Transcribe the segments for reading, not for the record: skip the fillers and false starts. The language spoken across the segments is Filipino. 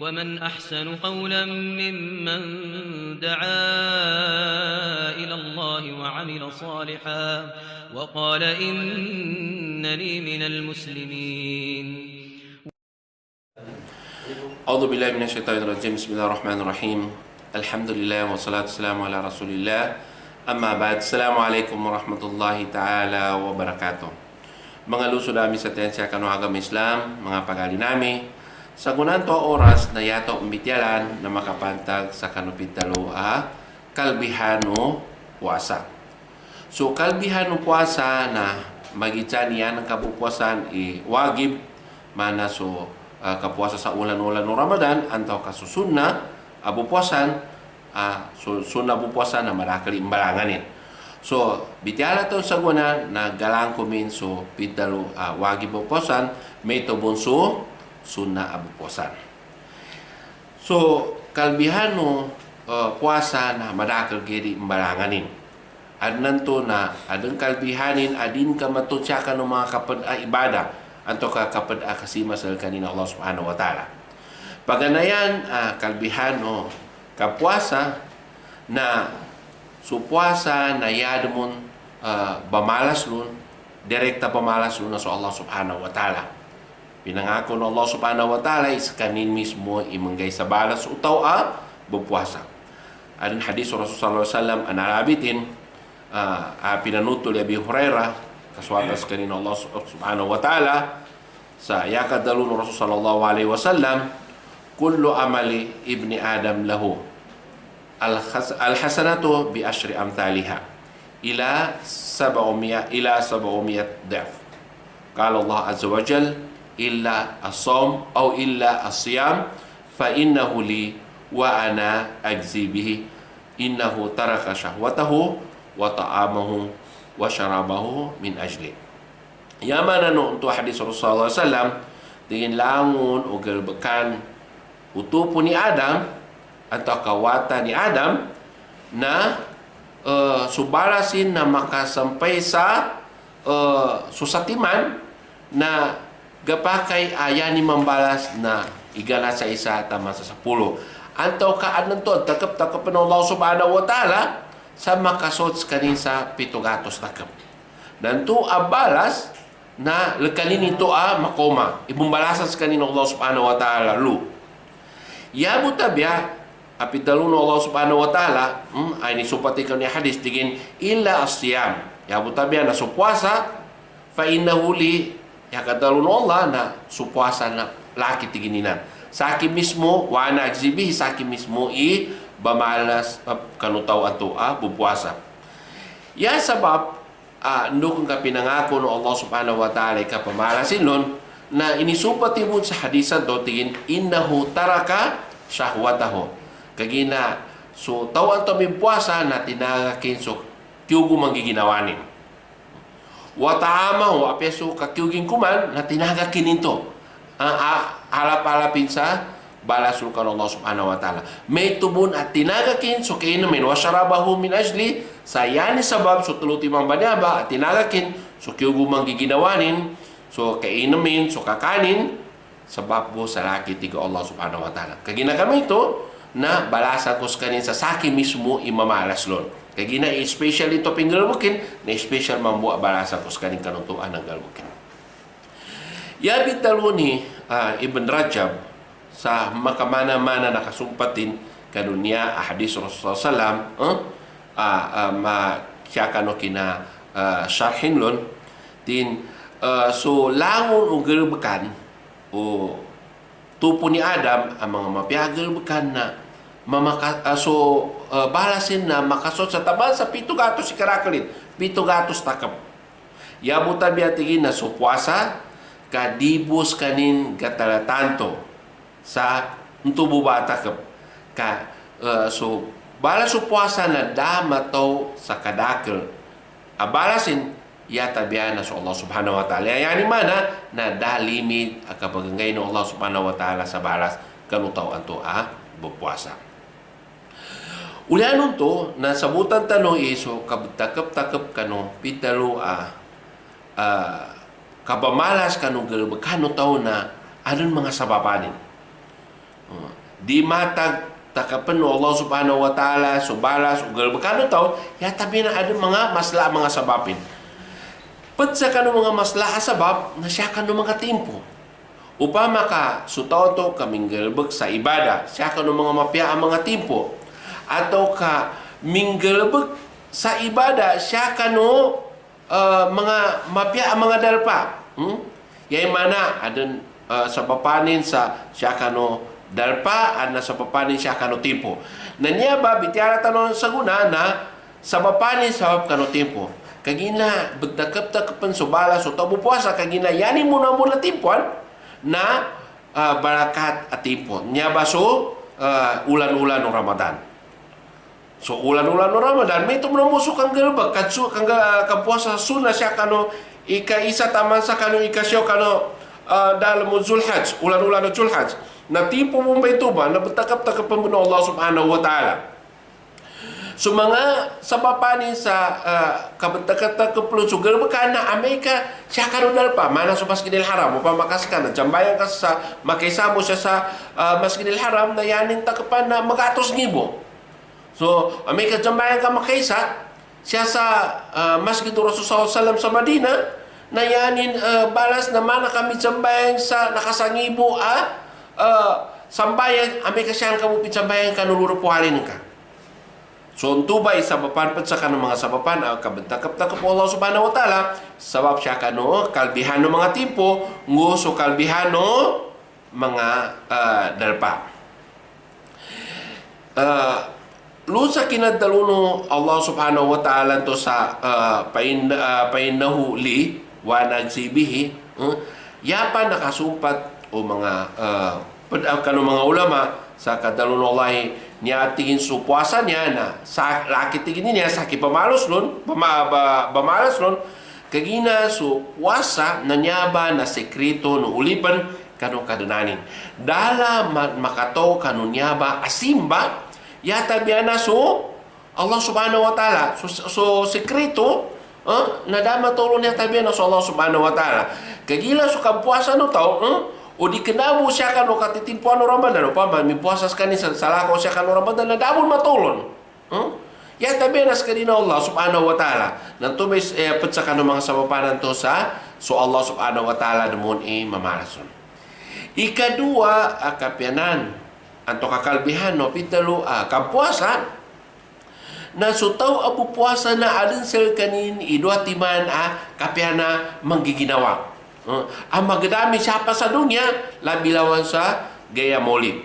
ومن أحسن قولا ممن دعا إلى الله وعمل صالحا وقال إنني من المسلمين. أعوذ بالله من الشيطان الرجيم. بسم الله الرحمن الرحيم. الحمد لله والصلاة والسلام على رسول الله. Amma ba'd. Assalamualaikum warahmatullahi ta'ala wabarakatuh. Mga lusod namin sa tensya kano agama Islam, mga pagali nami, sa gunan to oras na yato umbityalan na makapantag sa kanupitaloa, kalbihano puasa. So kalbihano puasa na magitsan yan ng kapupuasan wagib mana so kapuasa sa ulan-ulan ng Ramadan antaw kasusunna abupuasan sunna bupuasan na marakali imbalanganin. So, bitiala to sa guna na galang kumin so pitalo wagi bupuasan may tubon so sunna abupuasan. So, kalbihano puasa na marakal gedi imbalanganin. Adnan to na adang kalbihanin adin ka matutsakan ng mga kapad ibadah anto ka kapad kasima sa kanina Allah subhanahu wa ta'ala. Paganayan kalbihano kapuasa na supuasa na yadmon bamalas lun direkta bamalas lun sa Allah subhanahu wa ta'ala. Pinangako ng Allah subhanahu wa ta'ala is kanin mismo imanggay sa balas utaw bupuasa. Adin hadis Rasulullah sallallahu alaihi wasallam anarabitin pinanutol Abi Hurairah kaswatas kanin Allah subhanahu wa ta'ala sa yakadalun Rasul sallallahu alaihi wasallam kullu amali ibni Adam lahu al-hasanatu bi ashri amthaliha ila 700 da'f. Qala Allah azza wa jal illa as-sawm aw illa as-siyam fa innahu li wa ana ajzi bihi innahu taraka shahwatahu wa ta'amahu wa sharabahu min ajli. Yaman ano untuk hadis Rasulullah sallallahu alaihi wasallam tingin langun o galbakan utupo ni Adam atau kawata ni Adam na subalasin na makasampay sa susatiman na gapakay ayani membalas na igala sa isa tama sa 10. Antaw kaanan to takap-takap ng Allah subhanahu wa ta'ala sa makasots kanin sa 700 takap. Dan to abalas na lekalin ito makoma ibumbalasan sa kanin ng Allah subhanahu wa ta'ala lu. Ya butabya apitaluno Allah subhanahu wa ta'ala ay nisupatikan ni hadis tigin illa asyam. Ya butabya na supuasa fa innahu li ya kataluno Allah na supuasa na laki tigininan. Saki mismo wa na agzibi saki mismo bamalas kanutaw ato bupuasa. Ya sabab ndukong ka pinangako no Allah subhanahu wa ta'ala ka pamalasin nun na inisupati mo sa hadisan to tingin innahu taraka syahwatahu kagina so tawan to may puasa na tinagakin so kyugo manggiginawanin wa ta'amahu apeso kakyugin kuman na tinagakin ito alap-alapin sa balasul kan Allah subhanahu wa ta'ala may tubon at tinagakin so kainamin wa syarabahu min ajli sayani sabab so tuluti mambanyaba at tinagakin so kyugo manggiginawanin so kainamin, so kakanin sebab po sa laki tiga Allah subhanahu wa ta'ala. Kagina kami ito na balasan ko sa kanin sa saki mismo imamalas lon. Kagina special ito pinggalbukin na special mambuat balasan ko sa kanin kanuntuan ng galbukin. Yabi talo ni Ibn Rajab sa makamana-mana nakasumpatin kanunya hadis Rasulullah sallam siya kano kina syarhin lon tin so langon o galbakan o tupo ni Adam ang mga mapiagalbakan na balasin na makasot sa tabal sa 700 si karakalin 700 takap yabuta biyatigin na so puasa kadibus kanin gatalatanto sa tubo ba takap so balas so puasa na damato sa kadakil balasin ya tabiana sa Allah subhanahu wa ta'ala yani mana na dalimit akapagangay ng Allah subhanahu wa ta'ala sa balas kanutaw anto bupuasa. Ulianon to na sabutan tanong iso takap-takap kano pitalo kabamalas kano galbakano taw na anon mga sababanin di mata takapan Allah Subhanahu wa taala so balas ugal bekano tau ya tabi na ada mga masla mga sababin. Petsa kanu mga masla sabab na siya kanu mga timpo. Upama ka sutoto ka minggelbek sa ibadah, siya kanu mga mapia ang mga timpo. Atau ka minggelbek sa ibadah, siya kanu mga mapia ang mga dalpa. Yang mana ada sabapanin sa siya kanu dalpa at sa papanin siya kanu timpo. Na niya ba bitiara tanon sa guna na sa papanin sabab kanu timpo. Kagina begdakap-dakapan subala so tabu puasa kagina yani muna timpuan na barakat at timpon. Niya ba so ulan-ulan ng Ramadan. So ulan-ulan ng Ramadan may tumumusok ang galba katsu kang kapuasa sunna siya kanu ika-isa taman sa kanu ikasyo kanu dalam Zulhaj, ulan-ulan ng Zulhaj. Na tipo mo ba ito ba na betakap-takapan mo ng Allah Subhanahu wa ta'ala. So mga sabapanin sa kabetakap-takapulun sugal baka na Amerika siya karudal pa mana sa Masjidil Haram upang makaskan na jambayan ka sa makaisamo siya sa Masjidil Haram na yanin takapan na magatos ngibo. So Amerika jambayan ka makaisa siya sa Masjidul Rasulullah SAW sa Madina na yanin balas na mana kami jambayan sa nakasangibo sambayan Amerika siya kamu picambayan ka nuluro puhalin ka. So untuk ba isa papan sa kanong mga sabapan kabentakap-takap Allah Subhanahu wa taala sabab siya kano kalbihano mga timpo nguso kalbihano mga dalpa. Lusa kinadaluno Allah Subhanahu wa taala to sa painahu li wa nagsibihi yapa nakasumpat o mga kanong mga ulama sa kadaluno Allah niya tingin su puasa niya na sa laki tingin niya sakit pamalos nun pamalas nun kagina su puasa na niya ba na sekreto no ulipan kanu kadunanin dala makato kanu niya ba asimba yata biana su Allah Subhanahu wa taala so sekreto nadama tolong niya tabiana su Allah Subhanahu wa taala kagila su puasa no tau o di kenabu siya kan o katitimpuan o Ramadan o paman mi puasas kanin sa salako siya kan o Ramadan na dabon matulon ya tabi nas kanina Allah Subhanahu wa taala nanto may petsa kan mga sabapanan to sa so Allah Subhanahu wa taala demon mamarason ikadua kapianan anto kakalbihan no pitalo kapuasa na sutaw abu puasa na alin sel kanin idua timan kapiana manggiginawa. Ang magdami siapa sa dunia labi lawan sa gaya maulid.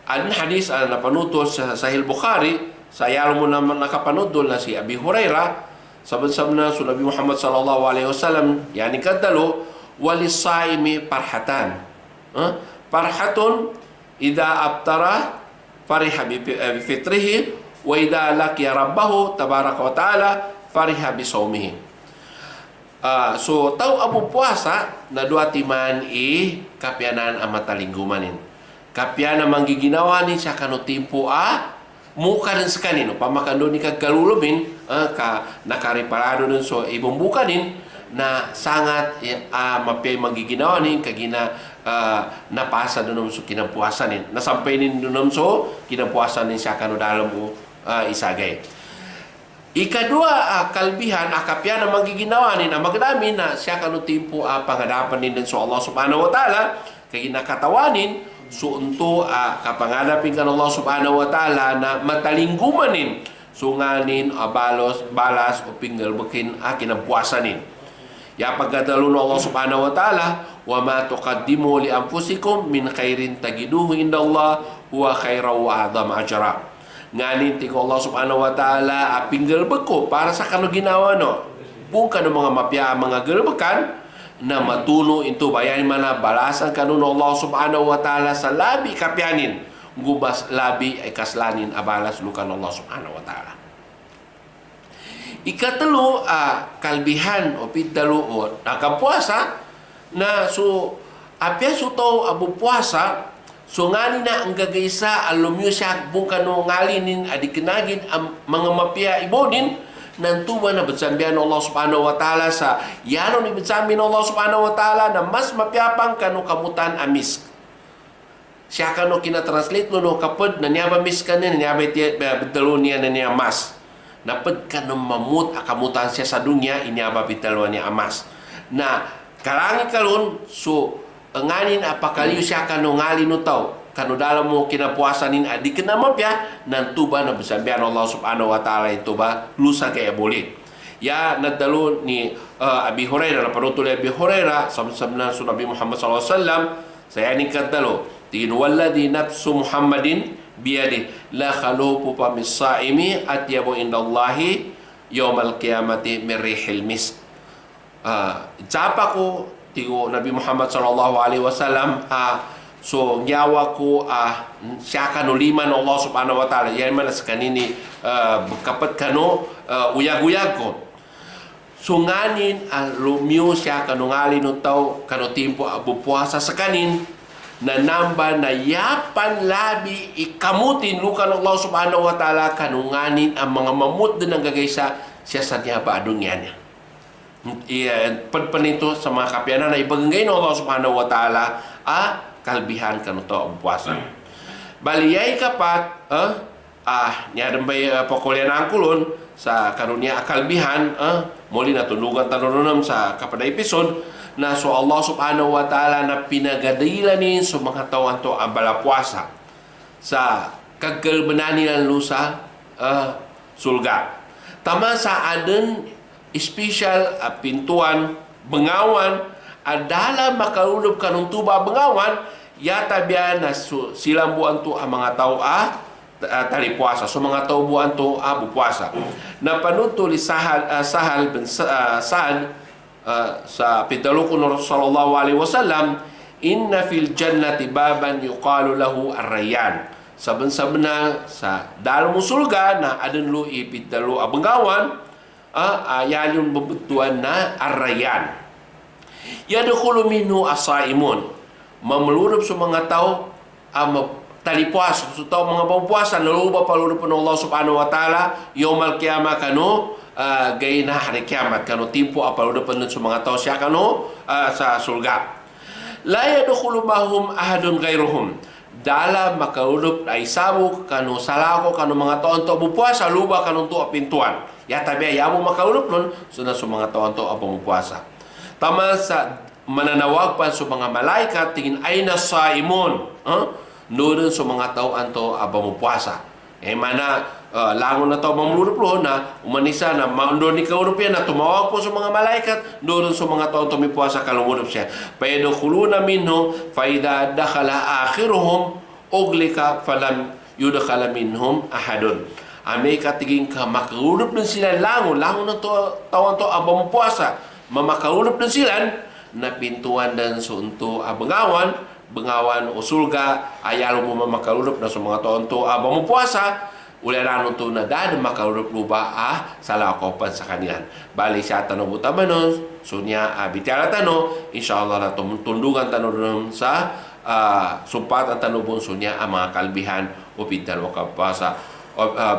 Ang hadis na napanutol sa Sahih Bukhari, sayalo mo naman nakapanutol na si Abi Hurairah, saban-saban na sa Nabi Muhammad sallallahu alaihi wasallam, yani kadalo walisaimi parhatan. Parhatun idza abtara fariha bi fitrihi wa idza laqiya rabbahu tabaraka wa taala fariha bi saumihi. So tau abu puasa na dua timan kapianan amat talinggumanin kapiana manggiginawa ni siya kano timpo muka din sekanin pamakan doon ni kagalulomin ka nakariparado dun so ibumbukanin na sangat mapay manggiginawa ni kagina napasa dun so kinapuasanin nasampay nin dun so kinapuasanin siya kano dalam isagay. Ikadua kalbihan kapiana manggiginawa ni na magdami na siya kanu timpo pangadapan din so Allah Subhanahu wa taala kay nakatawanin so unto kapangadapin kan Allah Subhanahu wa taala na matalinggumanin sunganin balas o pinggal bekin kinapuasanin ya pagkadalun Allah Subhanahu wa taala wa ma tuqaddimu li anfusikum min khairin tajiduhu indallah huwa khairan wa a'zama ajra. Nganin ti ko Allah Subhanahu wa taala apinggal beko para sa kanu ginawa no bung kanu mga mapya mga gelbekan na matuno into bayan mana balasan kanu Allah Subhanahu wa taala sa labi kapyanin gubas labi ay kaslanin abalas lukan Allah Subhanahu wa taala. Ikatelo kalbihan o pitalo o nakapuasa na so apya so to abu puasa so ngani na ang gagaysa alumyo siya bung kanu ngalinin adikinagin ang mga mapya ibonin nantuba na betsambihan Allah Subhanahu wa taala sa yano ni betsambihan Allah Subhanahu wa taala na mas mapyapang kanu kamutan amis siya ka no kina-translate no kapod na niya ba miskan niya ba betalo niya na niya mas. Napad ka no mamut akamutan siya sa dunya inya ba betalo niya amas. Na kalangi kalon so nganin apakaliyo siya ka no ngali no tao kano dalam mo kinapuasan nin adi kenamap ya nan tuba na besambian Allah subhanahu wa ta'ala itu ba lusa kaya boleh ya nadalo ni Abi Hurairah na panutul Abi Hurairah sabna su Nabi Muhammad sallallahu alaihi wasallam saya ni kadalo tin walladhi nafsu Muhammadin biyadi la khalufu pa misaimi atyabu indallahi yaumal qiyamati min rihil misk. Japa ko tigo Nabi Muhammad sallallahu alaihi wasallam so nyawa ko siya kanuliman Allah subhanahu wa ta'ala yan man sa kanini kapat kano uyag-uyag ko so nganin lumiyo siya kanungali no tao kano timpo bupuasa sa kanin na namba na yapan labi ikamutin lukan Allah subhanahu wa ta'ala kanunganin ang mga mamut din ang gagaysa siya sa niya ba adong yan panito sa mga kapyanan na ibagangay no Allah subhanahu wa ta'ala kalbihan kanu to puasa. Baliyay kapat niya dambay pokolyan angkulon sa karunia kalbihan muli na tunugan tanununam sa kapada episode na so Allah subhanahu wa ta'ala na pinagadilan ni so mga tawan to ang bala puasa sa kagalbanani ng lusa sulga. Tama sa aden special pintuan bengawan adalah makalulub kanong tuba bengawan yata biya na silang buwan to ang mga tao tali puasa. So mga tao buwan to bupuasa. Napanuto ni Sahal bin Sa'ad sa pitaluko ng sallallahu alaihi wasallam inna fil jannati baban yuqalu lahu ar-rayyan. Saben-saben na sa dalam sulga na adan lu ipitalu abenggawan ayan yung bebutuan na ar-rayyan. Yadkhulu minhu as-saimun. Memelurup sa mga tao tali puasa so tao mga pampuasa naluba palurup ng Allah subhanahu wa ta'ala yaumal qiyamah kanu gay na hari kiamat kanu timpo palurup sa mga tao siya kanu sa surga la yadkhulu mahum ahadun ghairuhum dalam makalurup ay sabu kanu salako kanu mga tao to bupuasa luba kanu to pintuan ya tabi ayamu makalurup nun suna sa mga tao to pampuasa tama sa mananawag pa sa mga malaikat tingin ay na saimun noon sa mga tao anto abamupuasa mana langon na tao mamuluruplo na umanisa na doon ni kaurupian na tumawag po sa mga malaikat doon sa mga tao tumipuasa kalumurup siya payadkhuluna minhu faida dakhala akhiruhum uglika falam yudkhala minhum ahadun ame katiging ka makaulup din sila langon na tao to abamupuasa mamakaulup din sila na pintuan dan sunto bengawan o sulga ayalo mo makalulup na sa mga tonto abang mo puasa uleran to na dad makalulup luba sa lakopan sa kanilan bali siya tanong butamanon sunya bitala tano insyaallah na tundugan tanong sa sumpat at tanubon sunya ang mga kalbihan o pintal o kapasa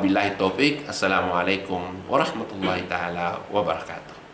billahi taufiq assalamualaikum warahmatullahi taala wabarakatuh.